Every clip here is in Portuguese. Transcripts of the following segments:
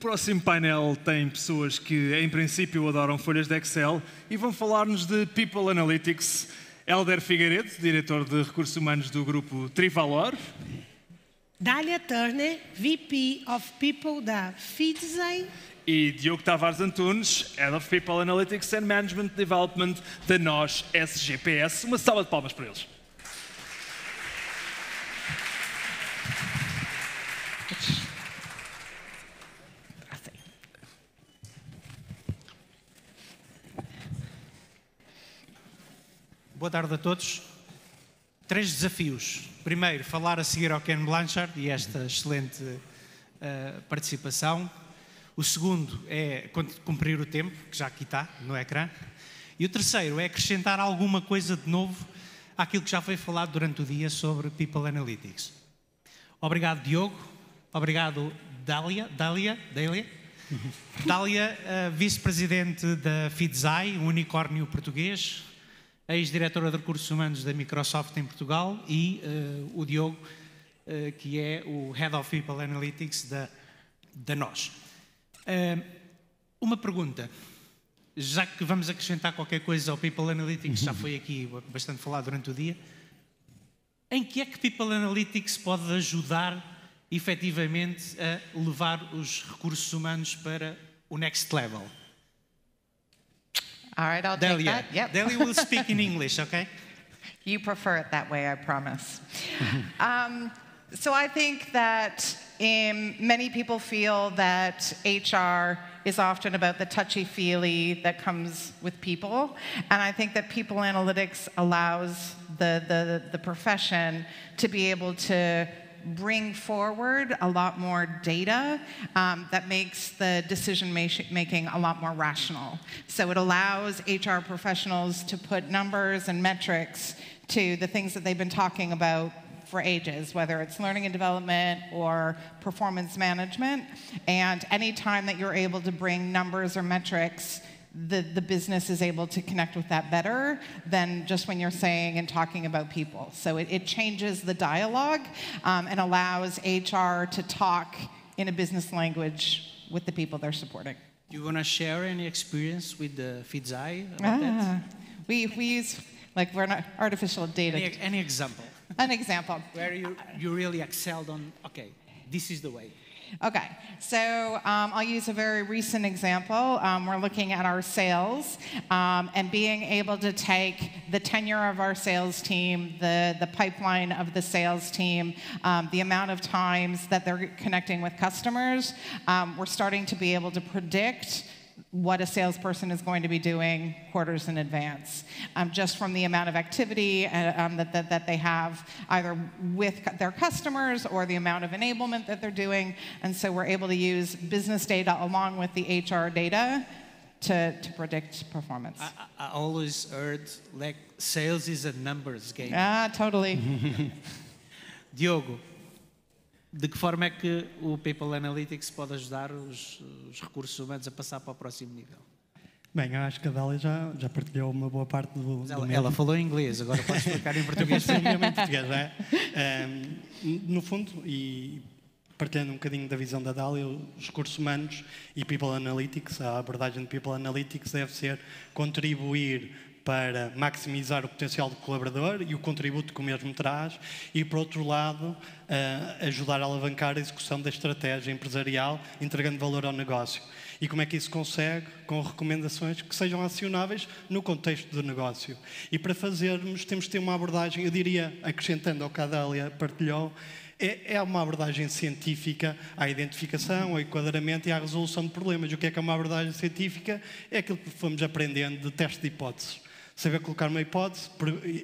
próximo painel tem pessoas que, em princípio, adoram folhas de Excel e vão falar-nos de People Analytics. Hélder Figueiredo, diretor de Recursos Humanos do grupo Trivalor. Dália Turner, VP of People da Fidzai. E Diogo Tavares Antunes, Head of People Analytics and Management Development da NOS SGPS. Uma salva de palmas para eles. Boa tarde a todos. 3 desafios. Primeiro, falar a seguir ao Ken Blanchard e esta excelente participação. O segundo é cumprir o tempo, que já aqui está no ecrã. E o terceiro é acrescentar alguma coisa de novo àquilo que já foi falado durante o dia sobre People Analytics. Obrigado, Diogo. Obrigado, Dália, vice-presidente da Fidzai, um unicórnio português, ex-diretora de Recursos Humanos da Microsoft em Portugal, e o Diogo, que é o Head of People Analytics da NOS. Uma pergunta, já que vamos acrescentar qualquer coisa ao People Analytics, já foi aqui bastante falado durante o dia, em que é que People Analytics pode ajudar efetivamente a levar os recursos humanos para o next level? All right, I'll take that. Yep. Dália will speak in English, okay? You prefer it that way, I promise. So I think that many people feel that HR is often about the touchy-feely that comes with people. And I think that People Analytics allows the profession to be able to bring forward a lot more data that makes the decision-making a lot more rational. So it allows HR professionals to put numbers and metrics to the things that they've been talking about for ages, whether it's learning and development or performance management. And any time that you're able to bring numbers or metrics, the business is able to connect with that better than just when you're saying and talking about people. So it changes the dialogue and allows HR to talk in a business language with the people they're supporting. Do you want to share any experience with the Fidzai about that? We use, like, we're not artificial data. Any example? An example. Where you really excelled on, okay, this is the way. Okay, so I'll use a very recent example. We're looking at our sales and being able to take the tenure of our sales team, the pipeline of the sales team, the amount of times that they're connecting with customers. We're starting to be able to predict what a salesperson is going to be doing quarters in advance, just from the amount of activity that they have either with their customers or the amount of enablement that they're doing. And so we're able to use business data along with the HR data to predict performance. I always heard, like, sales is a numbers game. Totally. Diogo, de que forma é que o People Analytics pode ajudar os recursos humanos a passar para o próximo nível? Bem, eu acho que a Dália já partilhou uma boa parte do ela falou em inglês, agora pode explicar em português. Sim, em português, é? No fundo, e partilhando um bocadinho da visão da Dália, os recursos humanos e People Analytics, a abordagem de People Analytics deve ser contribuir para maximizar o potencial do colaborador e o contributo que o mesmo traz e, por outro lado, ajudar a alavancar a execução da estratégia empresarial, entregando valor ao negócio. E como é que isso consegue? Com recomendações que sejam acionáveis no contexto do negócio. E para fazermos, temos de ter uma abordagem, eu diria, acrescentando ao que a Dália partilhou, é uma abordagem científica à identificação, ao enquadramento e à resolução de problemas. O que é uma abordagem científica? É aquilo que fomos aprendendo de teste de hipóteses. Saber colocar uma hipótese,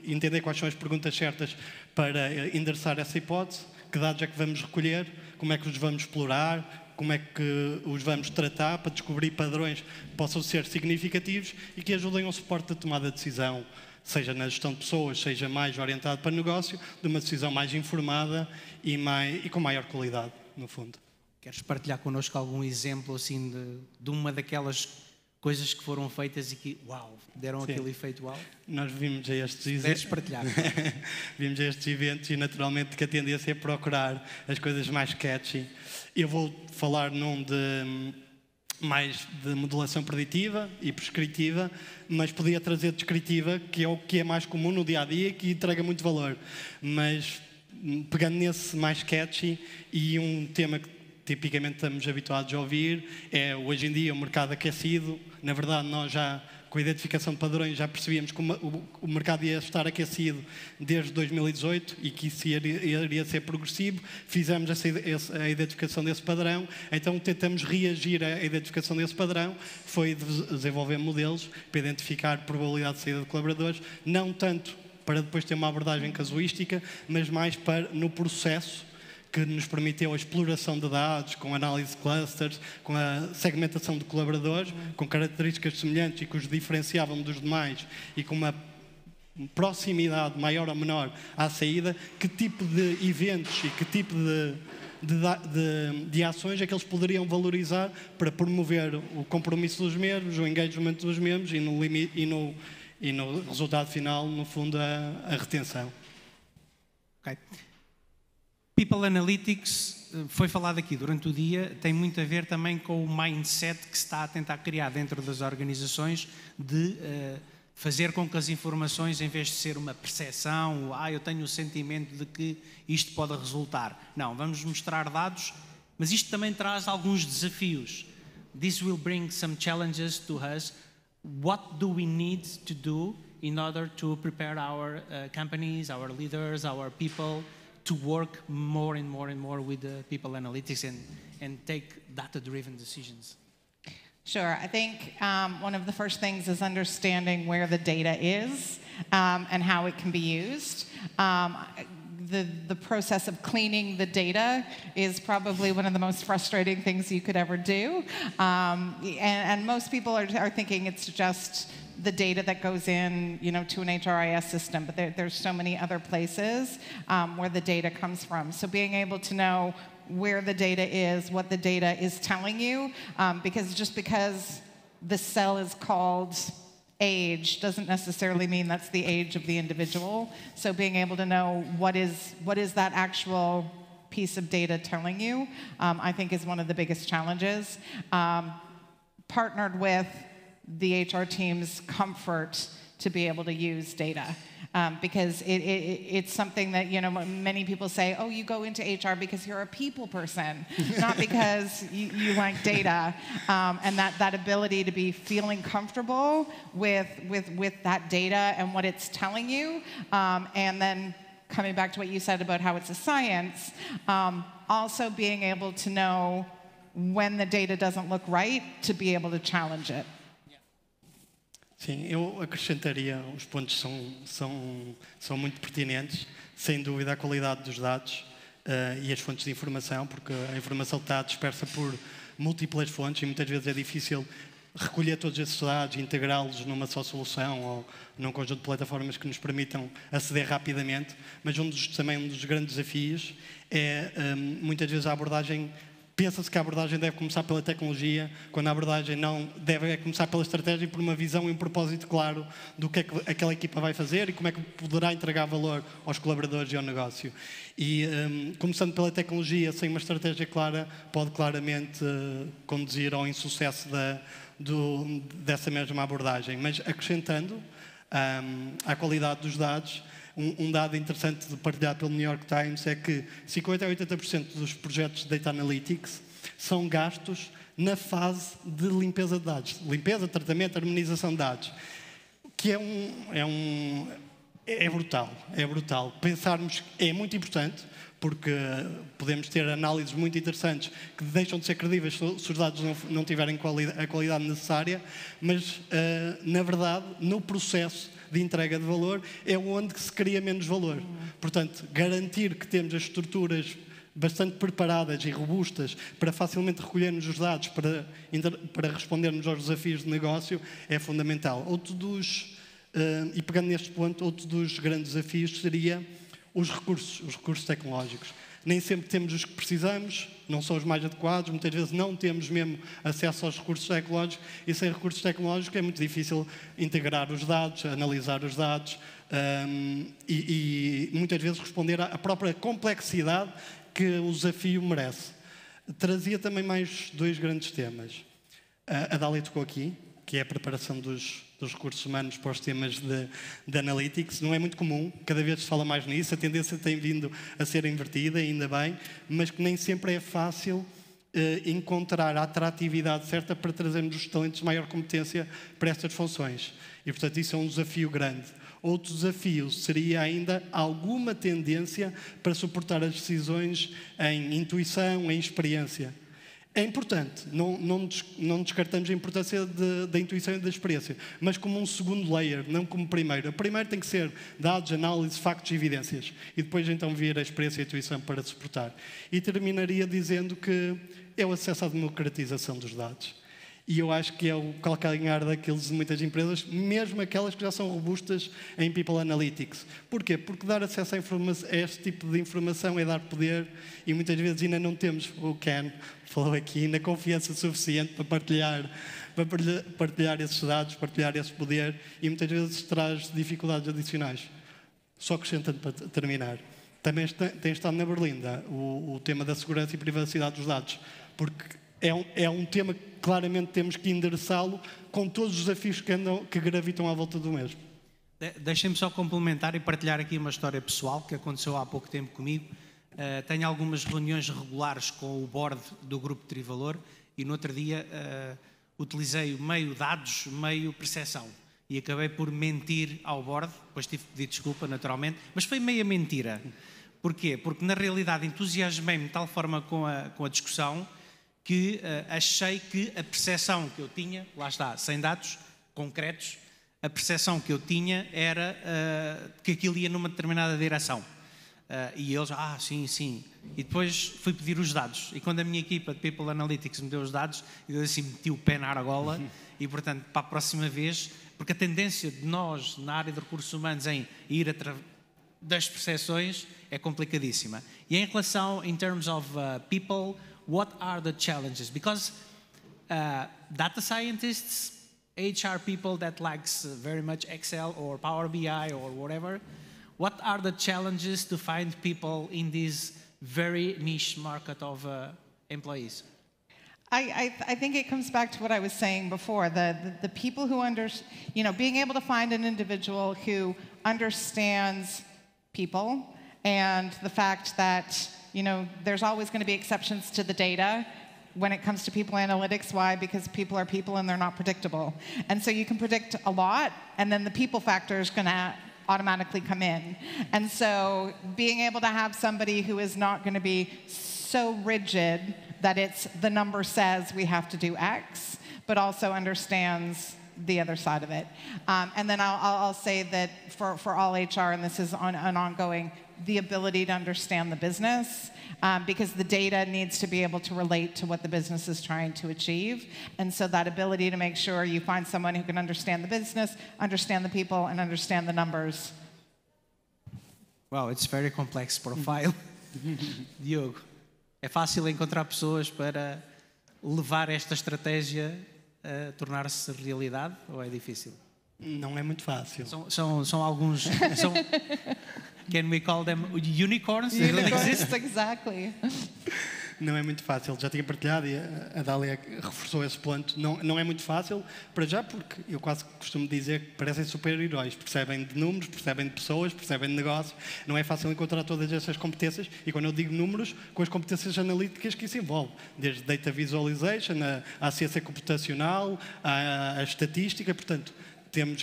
entender quais são as perguntas certas para endereçar essa hipótese, que dados é que vamos recolher, como é que os vamos explorar, como é que os vamos tratar para descobrir padrões que possam ser significativos e que ajudem ao suporte da tomada de decisão, seja na gestão de pessoas, seja mais orientado para negócio, de uma decisão mais informada e com maior qualidade, no fundo. Queres partilhar connosco algum exemplo assim de uma daquelas coisas que foram feitas e que, uau, deram aquele efeito uau. Nós vimos a estes Deves partilhar. vimos a estes eventos e naturalmente que a tendência é procurar as coisas mais catchy. Eu vou falar mais de modelação preditiva e prescritiva, mas podia trazer descritiva, que é o que é mais comum no dia-a-dia e que entrega muito valor. Mas pegando nesse mais catchy, e um tema que tipicamente estamos habituados a ouvir é, hoje em dia, o mercado aquecido. Na verdade, nós já, com a identificação de padrões, já percebíamos que o mercado ia estar aquecido desde 2018 e que isso iria ser progressivo. Fizemos a identificação desse padrão, então tentamos reagir à identificação desse padrão, foi desenvolver modelos para identificar a probabilidade de saída de colaboradores, não tanto para depois ter uma abordagem casuística, mas mais no processo que nos permitiu a exploração de dados, com análise de clusters, com a segmentação de colaboradores, com características semelhantes e que os diferenciavam dos demais e com uma proximidade maior ou menor à saída, que tipo de eventos e que tipo de ações é que eles poderiam valorizar para promover o compromisso dos mesmos, o engagement dos mesmos e no resultado final, no fundo, a retenção. Okay. People Analytics, foi falado aqui durante o dia, tem muito a ver também com o mindset que se está a tentar criar dentro das organizações de fazer com que as informações, em vez de ser uma percepção, eu tenho o sentimento de que isto pode resultar. Não, vamos mostrar dados, mas isto também traz alguns desafios. This will bring some challenges to us. What do we need to do in order to prepare our companies, our leaders, our people to work more and more and more with the people analytics and take data-driven decisions? Sure. I think one of the first things is understanding where the data is and how it can be used. The process of cleaning the data is probably one of the most frustrating things you could ever do. And most people are thinking it's just the data that goes in, to an HRIS system, but there's so many other places where the data comes from. So being able to know where the data is, what the data is telling you, because just because the cell is called age doesn't necessarily mean that's the age of the individual. So being able to know what is that actual piece of data telling you, I think is one of the biggest challenges. Partnered with the HR team's comfort to be able to use data. Because it's something that, many people say, oh, you go into HR because you're a people person, not because you like data. And that ability to be feeling comfortable with that data and what it's telling you. And then coming back to what you said about how it's a science, also being able to know when the data doesn't look right to be able to challenge it. Sim, eu acrescentaria, os pontos são muito pertinentes, sem dúvida a qualidade dos dados e as fontes de informação, porque a informação está dispersa por múltiplas fontes e muitas vezes é difícil recolher todos esses dados e integrá-los numa só solução ou num conjunto de plataformas que nos permitam aceder rapidamente, mas também um dos grandes desafios é muitas vezes a abordagem. Pensa-se que a abordagem deve começar pela tecnologia, quando a abordagem não deve começar pela estratégia e por uma visão e um propósito claro do que é que aquela equipa vai fazer e como é que poderá entregar valor aos colaboradores e ao negócio. E começando pela tecnologia, sem uma estratégia clara, pode claramente conduzir ao insucesso dessa mesma abordagem. Mas acrescentando à qualidade dos dados, um dado interessante de partilhado pelo New York Times é que 50% a 80% dos projetos de Data Analytics são gastos na fase de limpeza de dados. Limpeza, tratamento, harmonização de dados. Que é brutal. É brutal. Pensarmos é muito importante, porque podemos ter análises muito interessantes que deixam de ser credíveis se os dados não tiverem a qualidade necessária, mas, na verdade, no processo de entrega de valor é onde se cria menos valor. Portanto, garantir que temos as estruturas bastante preparadas e robustas para facilmente recolhermos os dados para respondermos aos desafios de negócio é fundamental. E pegando neste ponto, outro dos grandes desafios seria os recursos tecnológicos. Nem sempre temos os que precisamos, não são os mais adequados, muitas vezes não temos mesmo acesso aos recursos tecnológicos, e sem recursos tecnológicos é muito difícil integrar os dados, analisar os dados e muitas vezes responder à própria complexidade que o desafio merece. Trazia também mais 2 grandes temas. A Dália tocou aqui, que é a preparação dos recursos humanos para os temas de analytics. Não é muito comum, cada vez se fala mais nisso, a tendência tem vindo a ser invertida, ainda bem, mas que nem sempre é fácil encontrar a atratividade certa para trazermos os talentos de maior competência para estas funções. E, portanto, isso é um desafio grande. Outro desafio seria ainda alguma tendência para suportar as decisões em intuição, em experiência. É importante, não descartamos a importância da intuição e da experiência, mas como um segundo layer, não como primeiro. O primeiro tem que ser dados, análise, factos e evidências. E depois então vir a experiência e a intuição para suportar. E terminaria dizendo que é o acesso à democratização dos dados. E eu acho que é o calcanhar daqueles de muitas empresas, mesmo aquelas que já são robustas em People Analytics. Porquê? Porque dar acesso a este tipo de informação é dar poder e muitas vezes ainda não temos, o Ken falou aqui, ainda confiança suficiente para partilhar esses dados, partilhar esse poder e muitas vezes traz dificuldades adicionais. Só acrescentando para terminar. Também tem estado na Berlinda o tema da segurança e privacidade dos dados, porque é um tema que claramente temos que endereçá-lo com todos os desafios que gravitam à volta do mesmo. Deixem-me só complementar e partilhar aqui uma história pessoal que aconteceu há pouco tempo comigo. Tenho algumas reuniões regulares com o board do Grupo Trivalor e no outro dia utilizei meio dados, meio percepção. E acabei por mentir ao board, depois tive que pedir desculpa naturalmente, mas foi meia mentira. Porquê? Porque na realidade entusiasmei-me de tal forma com a discussão que achei que a percepção que eu tinha, lá está, sem dados concretos, a percepção que eu tinha era que aquilo ia numa determinada direção. E eles, sim. E depois fui pedir os dados. E quando a minha equipa de People Analytics me deu os dados, eu assim meti o pé na argola e, portanto, para a próxima vez, porque a tendência de nós, na área de recursos humanos, em ir através das percepções é complicadíssima. E em relação, in terms of people, what are the challenges? Because data scientists, HR people that likes very much Excel or Power BI or whatever, what are the challenges to find people in this very niche market of employees? I think it comes back to what I was saying before, the people who being able to find an individual who understands people and the fact that there's always going to be exceptions to the data when it comes to people analytics. Why? Because people are people and they're not predictable. And so you can predict a lot, and then the people factor is going to automatically come in. And so being able to have somebody who is not going to be so rigid that it's the number says we have to do X, but also understands the other side of it. And then I'll say that for all HR, and this is an ongoing, the ability to understand the business, because the data needs to be able to relate to what the business is trying to achieve. And so that ability to make sure you find someone who can understand the business, understand the people, and understand the numbers. Wow, it's very complex profile. Diogo, é fácil encontrar pessoas para levar esta estratégia a tornar-se realidade ou é difícil? Não é muito fácil. São alguns... Can we call them unicorns? Unicorns, exactly. Não é muito fácil, já tinha partilhado e a Dália reforçou esse ponto. Não é muito fácil, para já, porque eu quase costumo dizer que parecem super-heróis. Percebem de números, percebem de pessoas, percebem de negócios. Não é fácil encontrar todas essas competências e quando eu digo números, com as competências analíticas que isso envolve. Desde data visualization, à ciência computacional, à estatística, portanto...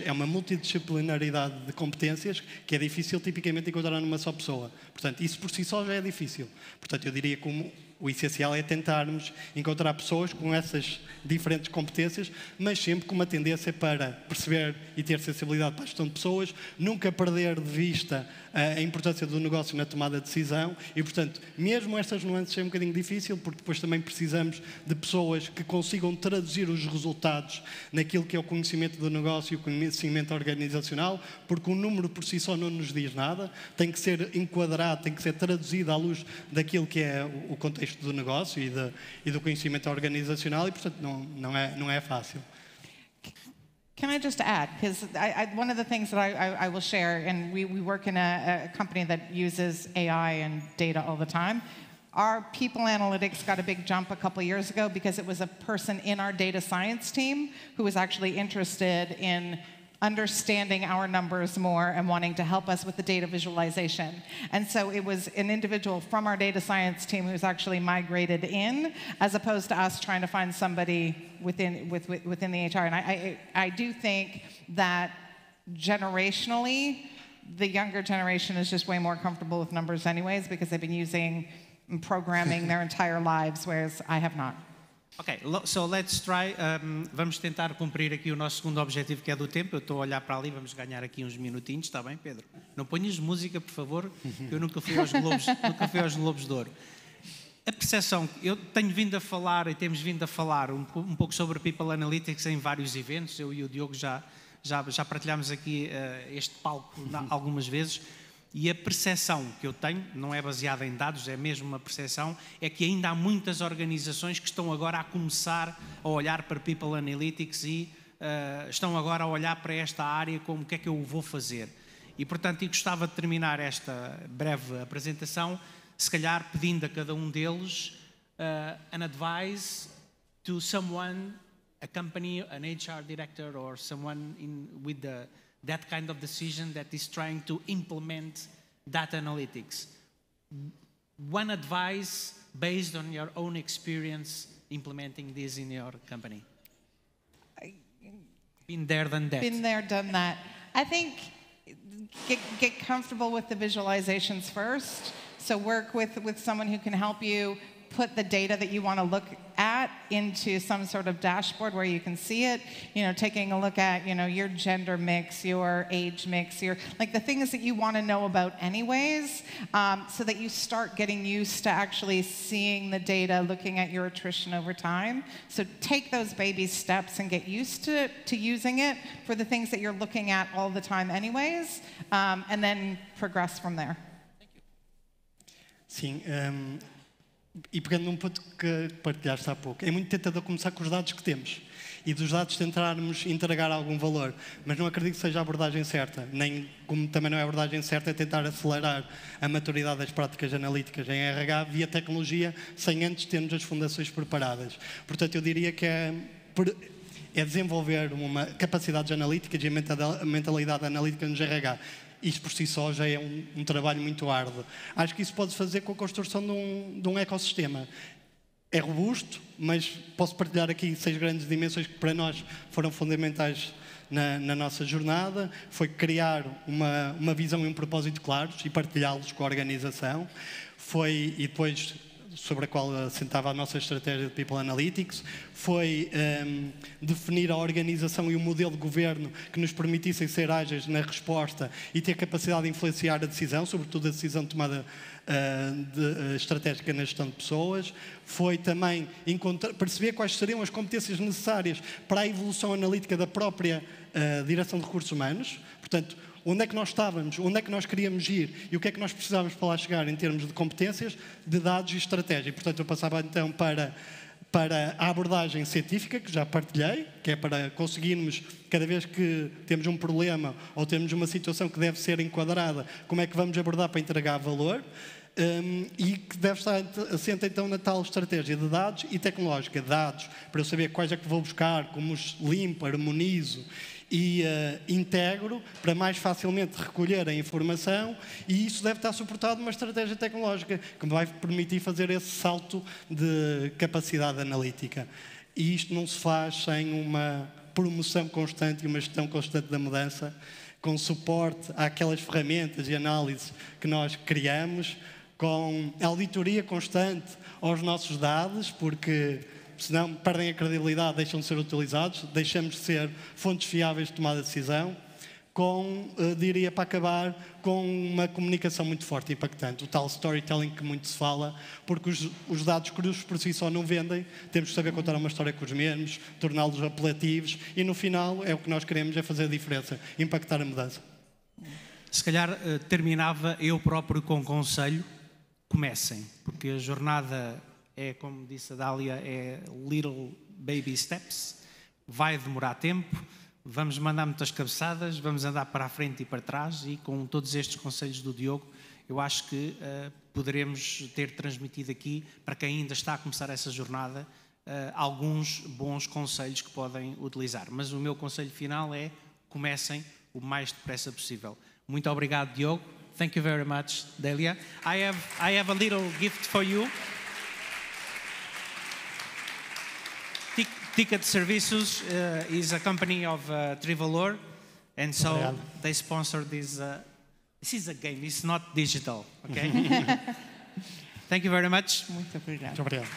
É uma multidisciplinaridade de competências que é difícil tipicamente encontrar numa só pessoa. Portanto, isso por si só já é difícil. Portanto, eu diria que O essencial é tentarmos encontrar pessoas com essas diferentes competências, mas sempre com uma tendência para perceber e ter sensibilidade para a gestão de pessoas, nunca perder de vista a importância do negócio na tomada de decisão e, portanto, mesmo estas nuances é um bocadinho difícil, porque depois também precisamos de pessoas que consigam traduzir os resultados naquilo que é o conhecimento do negócio e o conhecimento organizacional, porque o número por si só não nos diz nada, tem que ser enquadrado, tem que ser traduzido à luz daquilo que é o contexto do negócio e do conhecimento organizacional e, portanto, não é fácil. Can I just add, because one of the things that I will share, and we work in a company that uses AI and data all the time, our people analytics got a big jump a couple of years ago because it was a person in our data science team who was actually interested in understanding our numbers more and wanting to help us with the data visualization. And so it was an individual from our data science team who's actually migrated in, as opposed to us trying to find somebody within the HR. And I do think that generationally, the younger generation is just way more comfortable with numbers anyways because they've been using programming their entire lives, whereas I have not. Ok, so let's try. Vamos tentar cumprir aqui o nosso segundo objetivo, que é do tempo. Eu estou a olhar para ali, vamos ganhar aqui uns minutinhos, está bem, Pedro? Não ponhas música, por favor, que eu nunca fui aos Globos de Ouro. A percepção, eu tenho vindo a falar e temos vindo a falar um pouco sobre People Analytics em vários eventos. Eu e o Diogo já partilhámos aqui este palco algumas vezes. E a percepção que eu tenho, não é baseada em dados, é mesmo uma percepção, é que ainda há muitas organizações que estão agora a começar a olhar para People Analytics e estão agora a olhar para esta área como o que é que eu vou fazer. E, portanto, eu gostava de terminar esta breve apresentação, se calhar pedindo a cada um deles an advice to someone, a company, an HR director or someone with that kind of decision that is trying to implement data analytics. One advice based on your own experience implementing this in your company. Been there, done that. Been there, done that. I think get comfortable with the visualizations first. So work with someone who can help you put the data that you want to look at into some sort of dashboard where you can see it, taking a look at, your gender mix, your age mix, like the things that you want to know about anyways, so that you start getting used to actually seeing the data, looking at your attrition over time. So take those baby steps and get used to using it for the things that you're looking at all the time anyways, and then progress from there. Sim, e pegando num ponto que partilhaste há pouco, é muito tentador começar com os dados que temos e dos dados tentarmos entregar algum valor, mas não acredito que seja a abordagem certa, nem como também não é a abordagem certa é tentar acelerar a maturidade das práticas analíticas em RH via tecnologia, sem antes termos as fundações preparadas. Portanto, eu diria que é desenvolver uma capacidade analítica e a mentalidade analítica nos RH. Isto por si só já é um trabalho muito árduo. Acho que isso pode fazer com a construção de um ecossistema. É robusto, mas posso partilhar aqui 6 grandes dimensões que para nós foram fundamentais na nossa jornada. Foi criar uma visão e um propósito claros e partilhá-los com a organização. E depois sobre a qual assentava a nossa estratégia de People Analytics, foi definir a organização e o modelo de governo que nos permitissem ser ágeis na resposta e ter capacidade de influenciar a decisão, sobretudo a decisão tomada estratégica na gestão de pessoas. Foi também perceber quais seriam as competências necessárias para a evolução analítica da própria direção de recursos humanos. Portanto, onde é que nós estávamos, onde é que nós queríamos ir e o que é que nós precisávamos para lá chegar em termos de competências, de dados e estratégia. E, portanto, eu passava então para a abordagem científica, que já partilhei, que é para conseguirmos, cada vez que temos um problema ou temos uma situação que deve ser enquadrada, como é que vamos abordar para entregar valor. E que deve estar assente então na tal estratégia de dados e tecnológica. Dados, para eu saber quais é que vou buscar, como os limpo, harmonizo e integro para mais facilmente recolher a informação, e isso deve estar suportado numa estratégia tecnológica que me vai permitir fazer esse salto de capacidade analítica. E isto não se faz sem uma promoção constante e uma gestão constante da mudança, com suporte àquelas ferramentas e análises que nós criamos, com a auditoria constante aos nossos dados, porque senão perdem a credibilidade, deixam de ser utilizados, deixamos de ser fontes fiáveis de tomada de decisão, diria para acabar, com uma comunicação muito forte e impactante, o tal storytelling que muito se fala, porque os dados crus por si só não vendem, temos que saber contar uma história com os mesmos, torná-los apelativos e no final é o que nós queremos, é fazer a diferença, impactar a mudança. Se calhar terminava eu próprio com um conselho: comecem, porque a jornada é, como disse a Dália, é little baby steps, vai demorar tempo, vamos mandar muitas cabeçadas, vamos andar para a frente e para trás, e com todos estes conselhos do Diogo, eu acho que poderemos ter transmitido aqui, para quem ainda está a começar essa jornada, alguns bons conselhos que podem utilizar. Mas o meu conselho final é: comecem o mais depressa possível. Muito obrigado, Diogo. Thank you very much, Dália. I have a little gift for you. Ticket Serviços is a company of Trivalor, and so they sponsor this. This is a game, it's not digital, okay? Thank you very much. Muito obrigada. Muito obrigado.